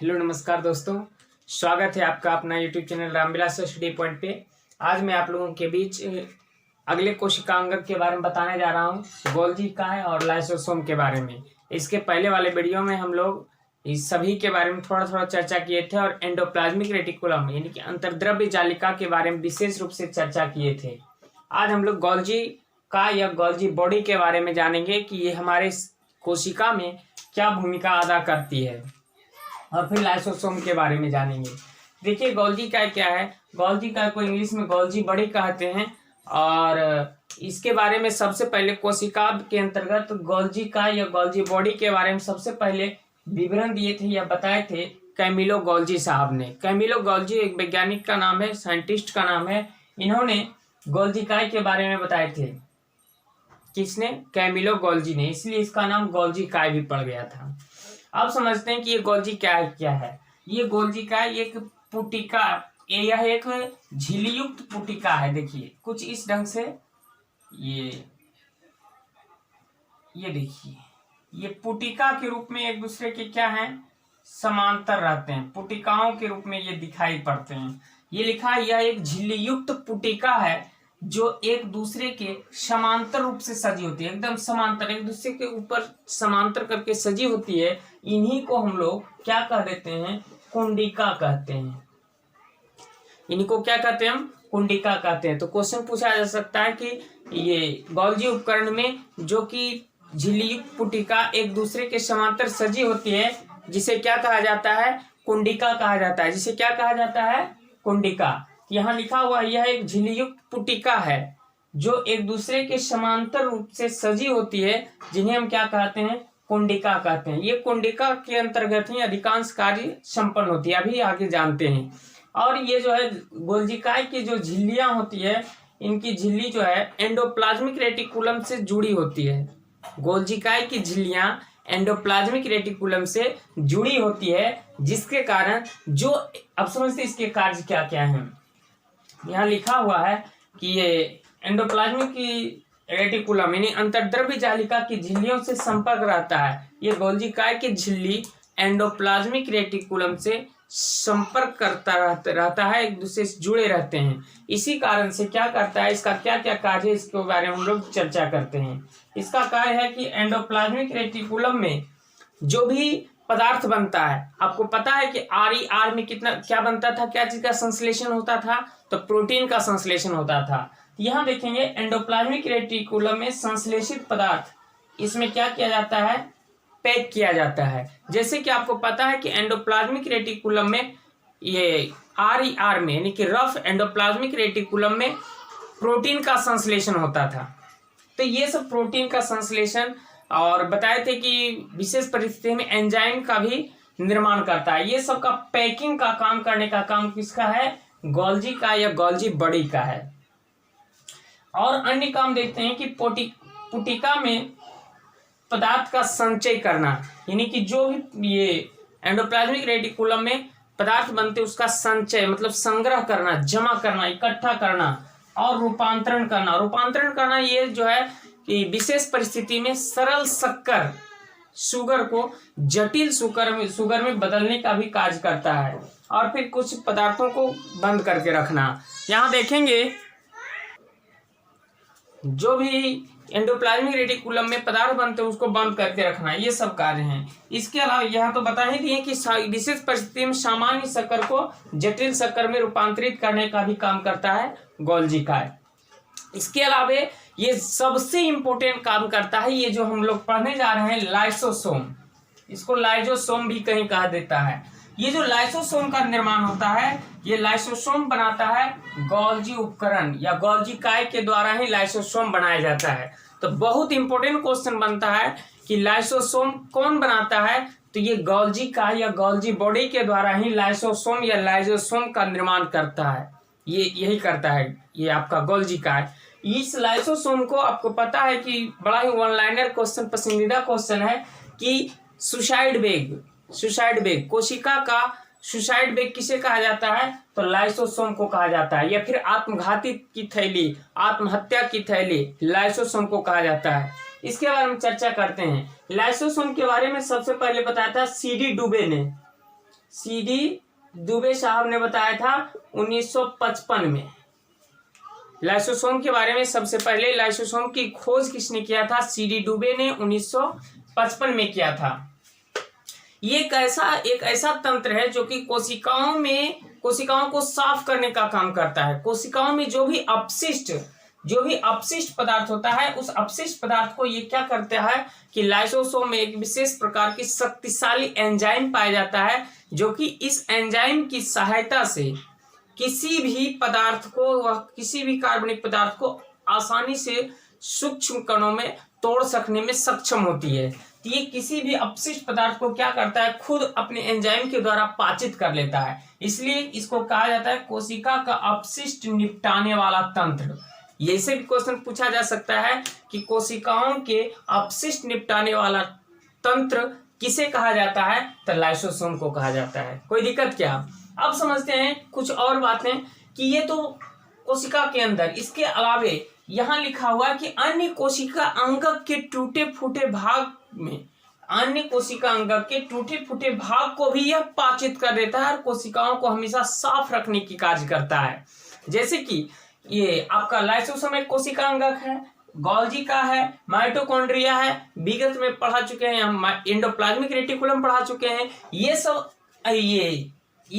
Hello नमस्कार दोस्तों, स्वागत है आपका अपना YouTube channel Ramvilas study point पे। आज मैं आप लोगों के बीच अगले कोशिकांग के बारे में बताने जा रहा हूँ, गोल्जी काय और लाइसोसोम के बारे में। इसके पहले वाले वीडियो में हम लोग इस सभी के बारे में थोड़ा थोड़ा चर्चा किए थे और एंडोप्लाज्मिक रेटिकुलम यानी कि अंतर्द्रव्य जालिका के बारे में विशेष रूप से चर्चा किए थे। आज हम लोग गोल्जी काय या गोल्जी बॉडी के बारे में जानेंगे कि ये हमारे कोशिका में क्या भूमिका अदा करती है, और फिर लाइसोसोम के बारे में जानेंगे। देखिए गोल्जी काय क्या है। गोल्जी काय को इंग्लिश में गोल्जी बॉडी कहते हैं, और इसके बारे में सबसे पहले कोशिका के अंतर्गत गोल्जी काय या गोल्जी बॉडी के बारे में सबसे पहले विवरण दिए थे या बताए थे कैमिलो गोल्जी साहब ने। कैमिलो गोल्जी एक वैज्ञानिक का नाम है, साइंटिस्ट का नाम है। इन्होंने गोल्जी काय के बारे में बताए थे। किसने? कैमिलो गोल्जी ने, इसलिए इसका नाम गोल्जी काय भी पड़ गया था। अब समझते हैं कि ये गोल्जी क्या है। ये गोल्जी काय एक पुटिका, यह एक झिल्लीयुक्त पुटिका है। देखिए कुछ इस ढंग से ये देखिए, ये पुटिका के रूप में एक दूसरे के क्या है, समांतर रहते हैं। पुटिकाओं के रूप में ये दिखाई पड़ते हैं। ये लिखा है यह एक झिल्लीयुक्त पुटिका है जो एक दूसरे के समांतर रूप से सजी होती है, एकदम समांतर, एक दूसरे के ऊपर समांतर करके सजी होती है। इन्हीं को हम लोग क्या कह देते हैं, कुंडिका कहते हैं। इनको क्या कहते हैं, हम कुंडिका कहते हैं। तो क्वेश्चन पूछा जा सकता है कि ये गोल्जी उपकरण में जो कि झिल्लीयुक्त पुटिका एक दूसरे के समांतर सजी होती है, जिसे क्या कहा जाता है, कुंडिका कहा जाता है। जिसे क्या कहा जाता है, कुंडिका। यहाँ लिखा हुआ यह एक झिल्लीयुक्त पुटिका है जो एक दूसरे के समांतर रूप से सजी होती है, जिन्हें हम क्या कहते हैं, कुंडिका कहते हैं। ये कुंडिका के अंतर्गत ही अधिकांश कार्य संपन्न होती है, अभी आगे जानते हैं। और ये जो है गोल्जी काय की जो झिल्लियां होती है, इनकी झिल्ली जो है एंडोप्लाज्मिक रेटिकुलम से जुड़ी होती है। गोल्जी काय की झिल्लियां एंडोप्लाज्मिक रेटिकुलम से जुड़ी होती है, जिसके कारण जो, अब समझते इसके कार्य क्या क्या हैं। यहाँ लिखा हुआ है कि ये एंडोप्लाज्मिक की रेटिकुलम यानी अंतर्द्रव्य जालिका की झिल्लियों से संपर्क रहता है। ये गोल्जी काय की झिल्ली एंडोप्लाज्मिक रेटिकुलम से संपर्क करता रहता है, एक दूसरे से जुड़े रहते हैं। इसी कारण से क्या करता है, इसका क्या क्या कार्य है, इसके बारे में हम लोग चर्चा करते हैं। इसका कार्य है कि एंडोप्लाज्मिक रेटिकुलम में जो भी पदार्थ बनता है, आपको पता है कि आर में कितना क्या बनता था, क्या चीज का संश्लेषण होता था, तो प्रोटीन का संश्लेषण होता था। यहाँ देखेंगे एंडोप्लाज्मिक रेटिकुलम में संश्लेषित पदार्थ, इसमें क्या किया जाता है, पैक किया जाता है। जैसे कि आपको पता है कि एंडोप्लाज्मिक रेटिकुलम में ये आर में यानी कि रफ एंडोप्लाज्मिक रेटिकुलम में प्रोटीन का संश्लेषण होता था। तो ये सब प्रोटीन का संश्लेषण, और बताए थे कि विशेष परिस्थिति में एंजाइम का भी निर्माण करता है। ये सब का पैकिंग का काम करने का काम किसका है, गोल्जी का या गोल्जी बॉडी का है। और अन्य काम देखते हैं कि पुटिका में पदार्थ का संचय करना, यानी कि जो भी ये एंडोप्लाज्मिक रेटिकुलम में पदार्थ बनते उसका संचय मतलब संग्रह करना, जमा करना, इकट्ठा करना और रूपांतरण करना। ये जो है कि विशेष परिस्थिति में सरल शक्कर शुगर को जटिल शुगर में बदलने का भी कार्य करता है। और फिर कुछ पदार्थों को बंद करके रखना। यहाँ देखेंगे जो भी एंडोप्लाज्मिक रेटिकुलम में पदार्थ बनते हैं उसको बंद करके रखना, ये सब कार्य हैं। इसके अलावा यहाँ तो बता ही दिए कि विशेष परिस्थिति में सामान्य शक्कर को जटिल शक्कर में रूपांतरित करने का भी काम करता है गोल्जी काय। इसके अलावा ये सबसे इंपॉर्टेंट काम करता है, ये जो हम लोग पढ़ने जा रहे हैं, लाइसोसोम। इसको लाइसोसोम भी कहीं कहा देता है। ये जो लाइसोसोम का निर्माण होता है, ये लाइसोसोम बनाता है गोल्जी उपकरण या गोल्जी काय के द्वारा ही लाइसोसोम बनाया जाता है। तो बहुत इंपॉर्टेंट क्वेश्चन बनता है कि लाइसोसोम कौन बनाता है, तो ये गोल्जी काय या गोल्जी बॉडी के द्वारा ही लाइसोसोम या लाइसोसोम का निर्माण करता है। ये यही करता है ये आपका गोल्जी काय। इस लाइसोसोम को आपको पता है कि बड़ा ही वन लाइनर क्वेश्चन, पसंदीदा क्वेश्चन है कि सुसाइड बेग, कोशिका का सुसाइड बेग किसे कहा जाता है, तो लाइसोसोम को कहा जाता है। या फिर आत्मघाती की थैली, आत्महत्या की थैली लाइसोसोम को कहा जाता है। इसके बारे में चर्चा करते हैं। लाइसोसोम के बारे में सबसे पहले बताया था सीडी डुबे ने। CD दुबे साहब ने बताया था 1955 में। लाइसोसोम के बारे में सबसे पहले लाइसोसोम की खोज किसने किया था? CD दुबे ने 1955 में किया था। ये एक ऐसा तंत्र है जो कि कोशिकाओं को साफ करने का काम करता है। कोशिकाओं में जो भी अपशिष्ट पदार्थ होता है, उस अपशिष्ट पदार्थ को ये क्या करता है कि लाइसोसोम में एक विशेष प्रकार की शक्तिशाली एंजाइम पाया जाता है, जो कि इस एंजाइम की सहायता से किसी भी कार्बनिक पदार्थ को आसानी से सूक्ष्म कणों में तोड़ सकने में सक्षम होती है। तो ये किसी भी अपशिष्ट पदार्थ को क्या करता है, खुद अपने एंजाइम के द्वारा पाचित कर लेता है। इसलिए इसको कहा जाता है कोशिका का अपशिष्ट निपटाने वाला तंत्र। ये से भी क्वेश्चन पूछा जा सकता है कि कोशिकाओं के अपशिष्ट निपटाने वाला तंत्र किसे कहा जाता है? तो लाइसोसोम को कहा जाता है। कोई दिक्कत क्या? अब समझते हैं कुछ और बातें कि ये तो कोशिका के अंदर, इसके अलावे यहाँ लिखा हुआ है कि अन्य कोशिका अंगक के टूटे फूटे भाग को भी यह पाचित कर देता है और कोशिकाओं को हमेशा साफ रखने की कार्य करता है। जैसे कि ये आपका लाइसोसोम एक कोशिका अंगक है, गोल्जी का है, माइटोकॉन्ड्रिया है, विगत में पढ़ा चुके हैं, हम एंडोप्लाज्मिक रेटिकुलम पढ़ा चुके हैं। ये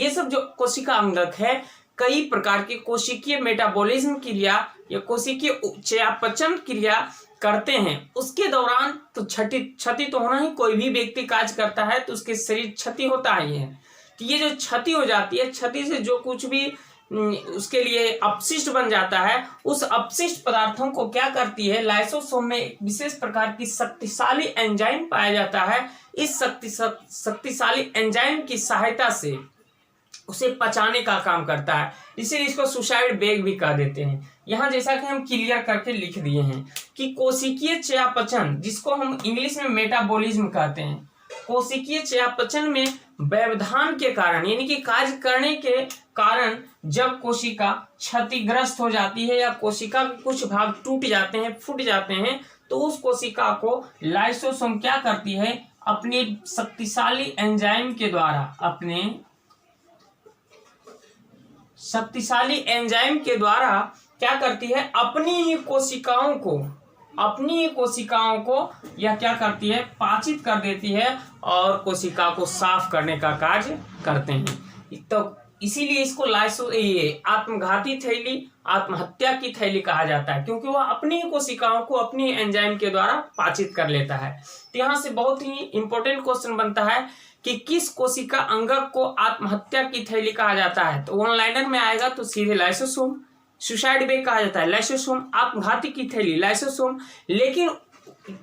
सब जो कोशिका अंगक है, कई प्रकार की कोशिकीय मेटाबॉलिज्म क्रिया या कोशिकीय चयापचय क्रिया करते हैं। उसके दौरान तो क्षति तो होना ही, कोई भी व्यक्ति कार्य करता है तो उसके शरीर क्षति होता ही है। तो ये जो क्षति हो जाती है, क्षति से जो कुछ भी उसके लिए अपशिष्ट बन जाता है, उस अपशिष्ट पदार्थों को क्या करती है, लाइसोसोम में एक विशेष प्रकार की शक्तिशाली एंजाइम पाया जाता है। इस शक्तिशाली एंजाइम की सहायता से उसे पचाने का काम करता है, इसीलिए इसको सुसाइड बेग भी कह देते हैं। यहाँ जैसा कि हम क्लियर करके लिख दिए हैं कि कोशिकीय चयापचय, जिसको हम इंग्लिश में मेटाबॉलिज्म कहते हैं, कोशिकीय चयापचय में व्यवधान के कारण, यानी कि कार्य करने के कारण जब कोशिका क्षतिग्रस्त हो जाती है या कोशिका के कुछ भाग टूट जाते हैं, फूट जाते हैं, तो उस कोशिका को लाइसोसोम क्या करती है, अपनी शक्तिशाली एंजाइम के द्वारा क्या करती है, अपनी ही कोशिकाओं को यह क्या करती है, पाचित कर देती है और कोशिका को साफ करने का कार्य करते हैं। तो इसीलिए इसको आत्मघाती थैली, आत्महत्या की थैली कहा जाता है, क्योंकि वह अपनी कोशिकाओं को अपनी एंजाइम के द्वारा पाचित कर लेता है। तो यहाँ से बहुत ही इंपॉर्टेंट क्वेश्चन बनता है कि किस कोशिका अंगक को आत्महत्या की थैली कहा जाता है? तो वन लाइनर में आएगा तो सीधे लाइसोसोम। सुसाइड बेग कहा जाता है लाइसोसोम, आत्मघाती की थैली लाइसोसोम। लेकिन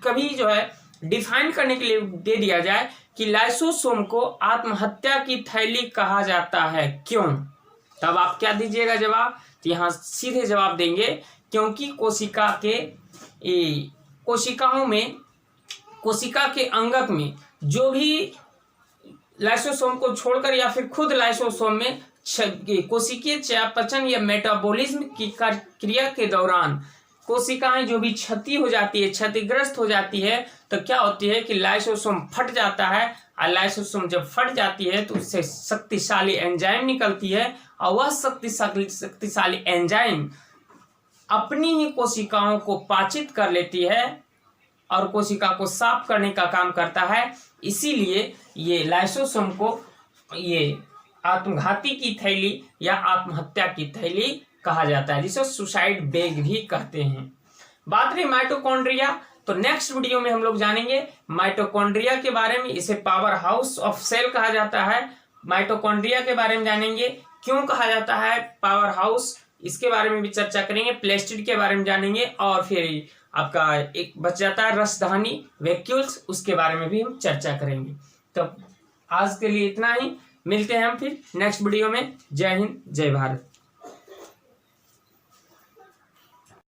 कभी जो है डिफाइन करने के लिए दे दिया जाए कि लाइसोसोम को आत्महत्या की थैली कहा जाता है, क्यों? तब आप क्या दीजिएगा जवाब? तो यहाँ सीधे जवाब देंगे क्योंकि कोशिका के अंगक में जो भी लाइसोसोम को छोड़कर या फिर खुद लाइसोसोम में कोशिकीय चयापचय या मेटाबॉलिज्म की क्रिया के दौरान कोशिकाएं जो भी क्षतिग्रस्त हो जाती है, तो क्या होती है कि लाइसोसोम फट जाता है और लाइसोसोम जब फट जाती है तो उससे शक्तिशाली एंजाइम निकलती है और वह शक्तिशाली एंजाइम अपनी ही कोशिकाओं को पाचित कर लेती है और कोशिका को साफ करने का काम करता है। इसीलिए ये लाइसोसोम को ये आत्मघाती की थैली या आत्महत्या की थैली कहा जाता है, जिसे सुसाइड बेग भी कहते हैं। बात रही माइटोकॉन्ड्रिया, तो नेक्स्ट वीडियो में हम लोग जानेंगे माइटोकॉन्ड्रिया के बारे में। इसे पावर हाउस ऑफ सेल कहा जाता है। माइटोकॉन्ड्रिया के बारे में जानेंगे, क्यों कहा जाता है पावर हाउस, इसके बारे में भी चर्चा करेंगे। प्लेस्टिड के बारे में जानेंगे और फिर आपका एक बच जाता है रसधानी वैक्यूल्स, उसके बारे में भी हम चर्चा करेंगे। तो आज के लिए इतना ही, मिलते हैं हम फिर नेक्स्ट वीडियो में। जय हिंद, जय भारत।